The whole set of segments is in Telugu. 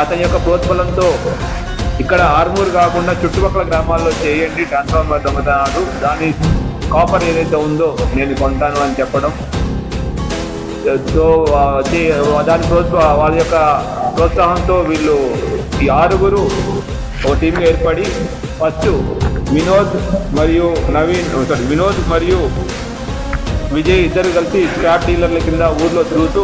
అతని యొక్క ప్రోత్బలంతో ఇక్కడ ఆర్మూర్ కాకుండా చుట్టుపక్కల గ్రామాల్లో చేయండి ట్రాన్స్ఫార్మర్ దొంగతనాలు, దాని కాపర్ ఏదైతే ఉందో నేను కొంటాను అని చెప్పడం. సో దాని వాళ్ళ యొక్క ప్రోత్సాహంతో వీళ్ళు ఈ 6గురు ఒక టీంగా ఏర్పడి ఫస్ట్ వినోద్ మరియు విజయ్ ఇద్దరు కలిసి స్క్రాప్ డీలర్ల కింద ఊర్లో తిరుగుతూ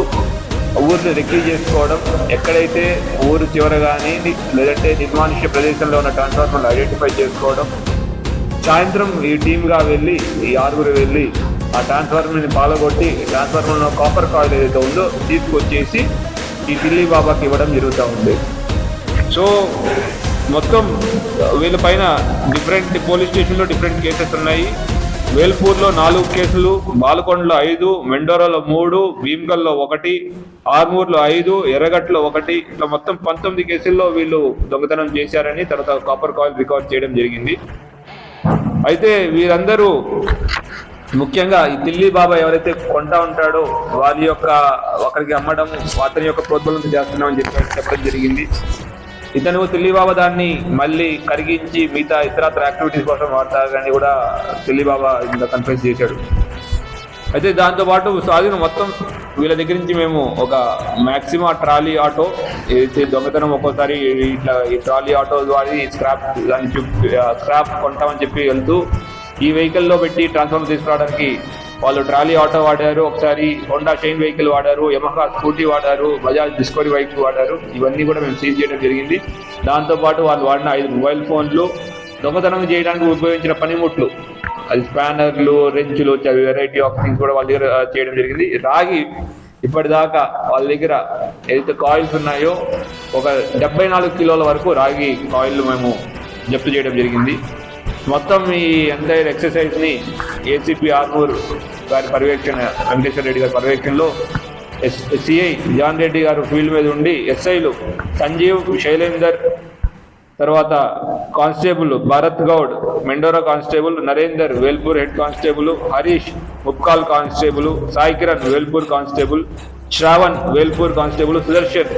ఊరిని రెక్కీ చేసుకోవడం, ఎక్కడైతే ఊరు చివర కానీ లేదంటే నిర్మానుష్య ప్రదేశంలో ఉన్న ట్రాన్స్ఫార్మర్లు ఐడెంటిఫై చేసుకోవడం. సాయంత్రం ఈ టీమ్గా వెళ్ళి ఈ 6గురు వెళ్ళి ఆ ట్రాన్స్ఫార్మర్ని పాల్గొట్టి ట్రాన్స్ఫార్మర్లో కాపర్ కాయిల్ ఏదైతే ఉందో తీసుకొచ్చేసి ఈ టిల్లీ బాబాకి ఇవ్వడం జరుగుతూ ఉంది. సో మొత్తం వీళ్ళ పైన డిఫరెంట్ పోలీస్ స్టేషన్లో డిఫరెంట్ కేసెస్ ఉన్నాయి. వేల్పూర్లో 4 కేసులు, బాలకొండలో 5, మెండోరాలో 3, భీమ్గల్లో 1, ఆర్మూర్లో 5, ఎర్రగట్లో 1, ఇట్లా మొత్తం 19 కేసుల్లో వీళ్ళు దొంగతనం చేశారని తర్వాత కాపర్ కాయిల్ రికార్డ్ చేయడం జరిగింది. అయితే వీరందరూ ముఖ్యంగా ఈ టిల్లీ బాబా ఎవరైతే కొంటా ఉంటాడో వారి యొక్క ఒకరికి అమ్మడం, అతని యొక్క ప్రోత్బలంతో చేస్తున్నామని చెప్పడం జరిగింది. ఇతను టిల్లీ బాబా దాన్ని మళ్ళీ కరిగించి మిగతా ఇతరత్ర యాక్టివిటీస్ కోసం వాడతారని కూడా టిల్లీ బాబా ఇంకా కన్ఫెస్ చేశాడు. అయితే దాంతోపాటు స్వాధీన మొత్తం వీళ్ళ దగ్గర నుంచి మేము ఒక మ్యాక్సిమం ట్రాలీ ఆటో ఏదైతే దొంగతనం ఒక్కోసారి ఇట్లా ఈ ట్రాలీ ఆటో ద్వారా స్క్రాప్ కొంటామని చెప్పి వెళ్తూ ఈ వెహికల్లో పెట్టి ట్రాన్స్ఫార్మర్ తీసుకురావడానికి వాళ్ళు ట్రాలీ ఆటో వాడారు, ఒకసారి హోండా షైన్ వెహికల్ వాడారు, యమహా స్కూటీ వాడారు, బజాజ్ డిస్కవరీ బైక్ వాడారు. ఇవన్నీ కూడా మేము సీజ్ చేయడం జరిగింది. దాంతోపాటు వాళ్ళు వాడిన 5 మొబైల్ ఫోన్లు, దొంగతనం చేయడానికి ఉపయోగించిన పనిముట్లు, అది స్పానర్లు, రెంచులు, వెరైటీ ఆఫ్ థింగ్స్ కూడా వాళ్ళ దగ్గర చేయడం జరిగింది. రాగి ఇప్పటిదాకా వాళ్ళ దగ్గర ఏదైతే కాయిల్స్ ఉన్నాయో ఒక 74 కిలోల వరకు రాగి కాయిల్లు మేము జప్తు చేయడం జరిగింది. మొత్తం ఈ ఎంటైర్ ఎక్సర్సైజ్ని ఏసీపీ ఆర్మూర్ గారి పర్యవేక్షణ, వెంకటేశ్వర రెడ్డి గారి పర్యవేక్షణలో సిఐ జాన్ రెడ్డి గారు ఫీల్డ్ మీద ఉండి ఎస్ఐలు సంజీవ్, శైలేందర్, తర్వాత constable Bharat Goud, Mendora constable, Narender Velpur head constable, Harish Mupkal constable, Sai Kiran Velpur constable, Shravan Velpur constable, Sudarshan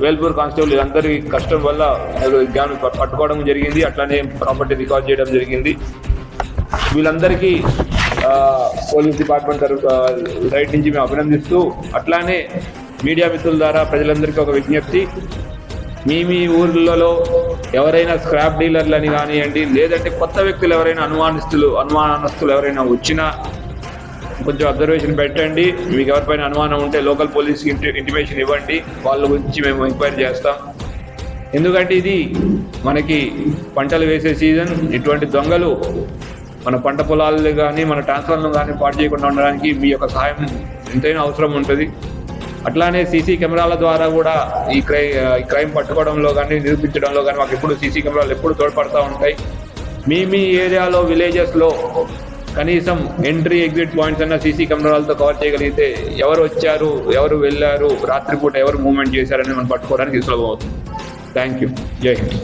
Velpur constable అందరి కష్టం వల్ల పట్టుకోవడం జరిగింది. అట్లానే ప్రాపర్టీ రికార్డ్ చేయడం జరిగింది. వీళ్ళందరికీ పోలీస్ డిపార్ట్మెంట్ సైడ్ నుంచి మేము అభినందిస్తూ, అట్లానే మీడియా మిత్రుల ద్వారా ప్రజలందరికీ ఒక విజ్ఞప్తి, మీ ఊర్లలో ఎవరైనా స్క్రాప్ డీలర్లు అని కానివ్వండి, లేదంటే కొత్త వ్యక్తులు ఎవరైనా అనుమానస్తులు ఎవరైనా వచ్చినా కొంచెం అబ్జర్వేషన్ పెట్టండి. మీకు ఎవరిపైన అనుమానం ఉంటే లోకల్ పోలీస్కి ఇంటిమేషన్ ఇవ్వండి, వాళ్ళ గురించి మేము ఎంక్వైరీ చేస్తాం. ఎందుకంటే ఇది మనకి పంటలు వేసే సీజన్. ఇటువంటి దొంగలు మన పంట పొలాలు కానీ మన ట్రాన్స్ఫార్మర్లు కానీ పాటు చేయకుండా ఉండడానికి మీ యొక్క సహాయం ఎంతైనా అవసరం ఉంటుంది. అట్లానే సీసీ కెమెరాల ద్వారా కూడా ఈ క్రైమ్ పట్టుకోవడంలో కానీ నిరూపించడంలో కానీ మాకు ఎప్పుడు సీసీ కెమెరాలు ఎప్పుడు తోడ్పడుతూ ఉంటాయి. మీ ఏరియాలో విలేజెస్లో కనీసం ఎంట్రీ ఎగ్జిట్ పాయింట్స్ అన్న సీసీ కెమెరాలతో కవర్ చేయగలిగితే ఎవరు వచ్చారు, ఎవరు వెళ్ళారు, రాత్రిపూట ఎవరు మూవ్మెంట్ చేశారని మనం పట్టుకోవడానికి సులభం అవుతుంది. Thank you. జై హింద్.